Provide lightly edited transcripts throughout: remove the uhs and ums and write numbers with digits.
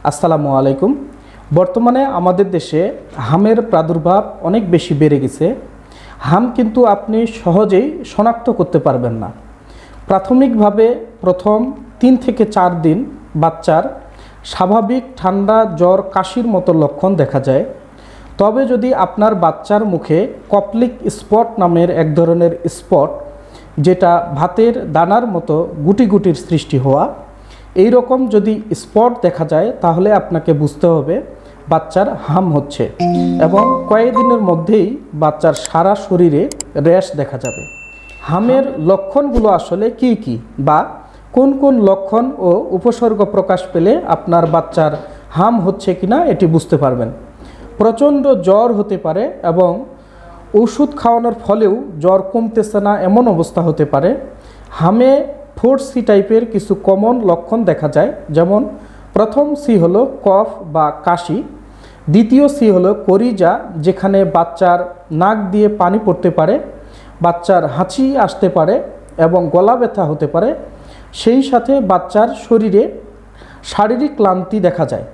আসসালামু আলাইকুম। বর্তমানে আমাদের দেশে হামের প্রাদুর্ভাব অনেক বেশি বেড়ে গেছে। হাম কিন্তু আপনি সহজেই শনাক্ত করতে পারবেন না। প্রাথমিকভাবে প্রথম 3 থেকে 4 দিন বাচ্চার স্বাভাবিক ঠান্ডা, জ্বর, কাশির মতো লক্ষণ দেখা যায়। তবে যদি আপনার বাচ্চার মুখে কপ্লিক স্পট নামের এক ধরনের স্পট, যেটা ভাতের দানার মতো গুটি গুটির সৃষ্টি হওয়া, এই রকম যদি স্পট দেখা যায় তাহলে আপনাকে বুঝতে হবে বাচ্চার হাম হচ্ছে এবং কয়েকদিনের মধ্যেই বাচ্চার সারা শরীরে র্যাশ দেখা যাবে। হামের লক্ষণগুলো আসলে কি কি বা কোন কোন লক্ষণ ও উপসর্গ প্রকাশ পেলে আপনার বাচ্চার হাম হচ্ছে কিনা এটি বুঝতে পারবেন। প্রচণ্ড জ্বর হতে পারে এবং ওষুধ খাওয়ানোর ফলেও জ্বর কমতেছে না এমন অবস্থা হতে পারে। হামে 4C টাইপের কিছু কমন লক্ষণ দেখা যায়, যেমন প্রথম সি হলো কফ বা কাশি, দ্বিতীয় সি হলো করিজা, যেখানে বাচ্চার নাক দিয়ে পানি পড়তে পারে, বাচ্চার হাঁচি আসতে পারে এবং গলা ব্যথা হতে পারে, সেই সাথে বাচ্চার শরীরে শারীরিক ক্লান্তি দেখা যায়।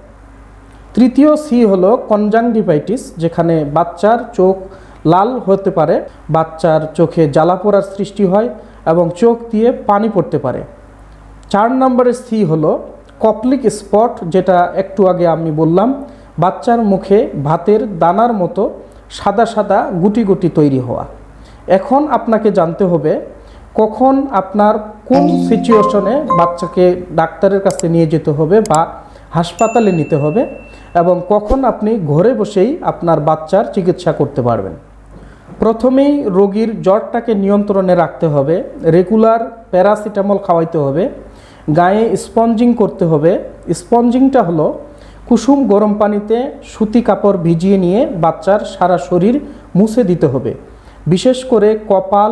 তৃতীয় সি হলো কনজাংটিভাইটিস, যেখানে বাচ্চার চোখ লাল হতে পারে, বাচ্চার চোখে জ্বালা পোড়ার সৃষ্টি হয় এবং চোখ দিয়ে পানি পড়তে পারে। 4 নম্বরের সি হলো কপ্লিক স্পট, যেটা একটু আগে আমি বললাম, বাচ্চার মুখে ভাতের দানার মতো সাদা সাদা গুটি গুটি তৈরি হওয়া। এখন আপনাকে জানতে হবে কখন আপনার কোন সিচুয়েশনে বাচ্চাকে ডাক্তারের কাছে নিয়ে যেতে হবে বা হাসপাতালে নিতে হবে এবং কখন আপনি ঘরে বসেই আপনার বাচ্চার চিকিৎসা করতে পারবেন। প্রথমেই রোগীর জ্বরটাকে নিয়ন্ত্রণে রাখতে হবে, রেগুলার প্যারাসিটামল খাওয়াইতে হবে, গায়ে স্পঞ্জিং করতে হবে। স্পঞ্জিংটা হলো কুসুম গরম পানিতে সুতি কাপড় ভিজিয়ে নিয়ে বাচ্চার সারা শরীর মুছে দিতে হবে। বিশেষ করে কপাল,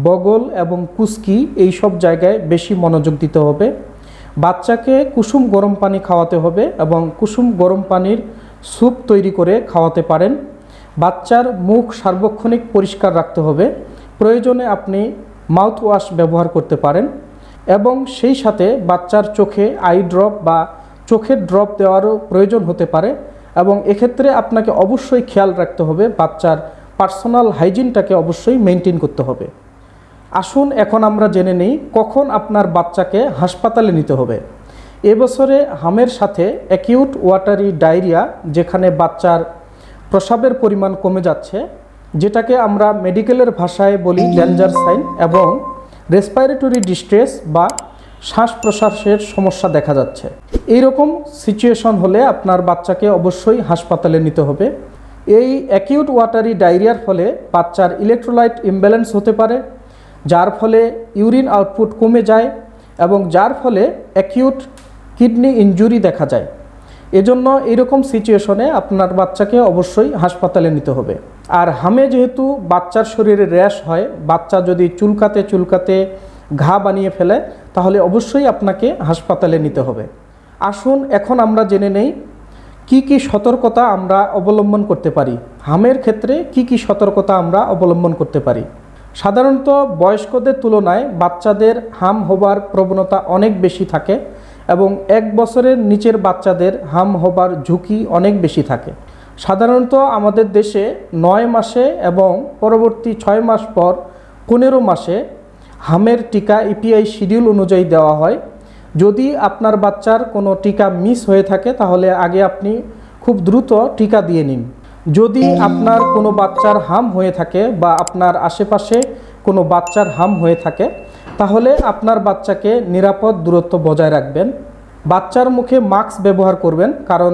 বগল এবং কুস্কি এই সব জায়গায় বেশি মনোযোগ দিতে হবে। বাচ্চাকে কুসুম গরম পানি খাওয়াতে হবে এবং কুসুম গরম পানির স্যুপ তৈরি করে খাওয়াতে পারেন। বাচ্চার মুখ সার্বক্ষণিক পরিষ্কার রাখতে হবে, প্রয়োজনে আপনি মাউথ ওয়াশ ব্যবহার করতে পারেন এবং সেই সাথে বাচ্চার চোখে আই ড্রপ বা চোখের ড্রপ দেওয়ারও প্রয়োজন হতে পারে এবং এক্ষেত্রে আপনাকে অবশ্যই খেয়াল রাখতে হবে, বাচ্চার পার্সোনাল হাইজিনটাকে অবশ্যই মেনটেন করতে হবে। আসুন এখন আমরা জেনে নিই কখন আপনার বাচ্চাকে হাসপাতালে নিতে হবে। এবছরে হামের সাথে অ্যাকিউট ওয়াটারি ডায়রিয়া, যেখানে বাচ্চার প্রস্রাবের পরিমাণ কমে যাচ্ছে, যেটাকে আমরা মেডিকেলের ভাষায় বলি ডেঞ্জার সাইন, এবং রেসপিরেটরি ডিস্ট্রেস বা শ্বাস প্রশ্বাসের সমস্যা দেখা যাচ্ছে। এই রকম সিচুয়েশন হলে আপনার বাচ্চাকে অবশ্যই হাসপাতালে নিতে হবে। এই অ্যাকিউট ওয়াটারি ডায়রিয়ার ফলে বাচ্চার ইলেকট্রোলাইট ইমব্যালেন্স হতে পারে, যার ফলে ইউরিন আউটপুট কমে যায় এবং যার ফলে অ্যাকিউট কিডনি ইনজুরি দেখা যায়। এজন্য এইরকম সিচুয়েশনে আপনার বাচ্চাকে অবশ্যই হাসপাতালে নিতে হবে। আর হামে যেহেতু বাচ্চার শরীরে র্যাশ হয়, বাচ্চা যদি চুলকাতে চুলকাতে ঘা বানিয়ে ফেলে, তাহলে অবশ্যই আপনাকে হাসপাতালে নিতে হবে। আসুন এখন আমরা জেনে নেই কি কি সতর্কতা আমরা অবলম্বন করতে পারি। হামের ক্ষেত্রে কি কি সতর্কতা আমরা অবলম্বন করতে পারি। সাধারণত বয়স্কদের তুলনায় বাচ্চাদের হাম হবার প্রবণতা অনেক বেশি থাকে এবং 1 বছরের নিচের বাচ্চাদের হাম হবার ঝুঁকি অনেক বেশি থাকে। সাধারণত আমাদের দেশে 9 মাসে এবং পরবর্তী 6 মাস পর 15 মাসে হামের টিকা ইপিআই শিডিউল অনুযায়ী দেওয়া হয়। যদি আপনার বাচ্চার কোনো টিকা মিস হয়ে থাকে তাহলে আগে আপনি খুব দ্রুত টিকা দিয়ে নিন। যদি আপনার কোনো বাচ্চার হাম হয়ে থাকে বা আপনার আশেপাশে কোনো বাচ্চার হাম হয়ে থাকে, তাহলে আপনার বাচ্চাকে নিরাপদ দূরত্ব বজায় রাখবেন। বাচ্চার মুখে মাস্ক ব্যবহার করবেন, কারণ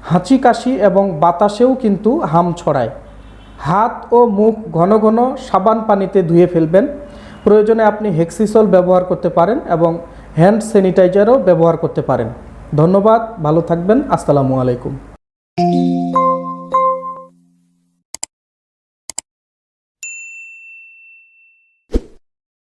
হাঁচি, কাশি এবং বাতাসেও কিন্তু হাম ছড়ায়। হাত ও মুখ ঘন ঘন সাবান পানিতে ধুয়ে ফেলবেন। প্রয়োজনে আপনি হেক্সিসল ব্যবহার করতে পারেন এবং হ্যান্ড স্যানিটাইজারও ব্যবহার করতে পারেন। ধন্যবাদ, ভালো থাকবেন। আসসালামু আলাইকুম।